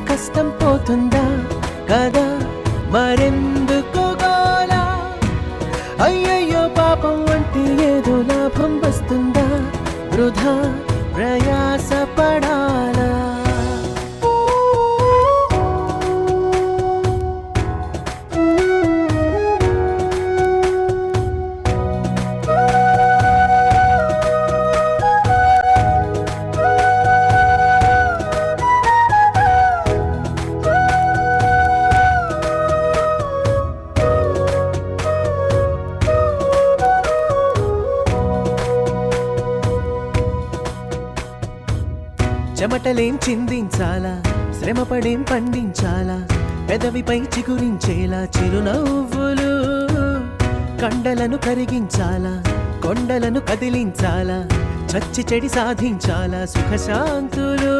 కష్టం పోతుందా కదా మరెందుకు గోలా అయ్యయ్యో పాపం అంటే ఏదో లాభం వస్తుందా వృధా ప్రయాస పడాలా చెమటలేం చిందించాలా శ్రమపడేం పండించాలా పెదవిపై చిగురించేలా చిరునవ్వులు కండలను కరిగించాలా కొండలను కదిలించాలా చచ్చి చెడి సాధించాలా సుఖశాంతులు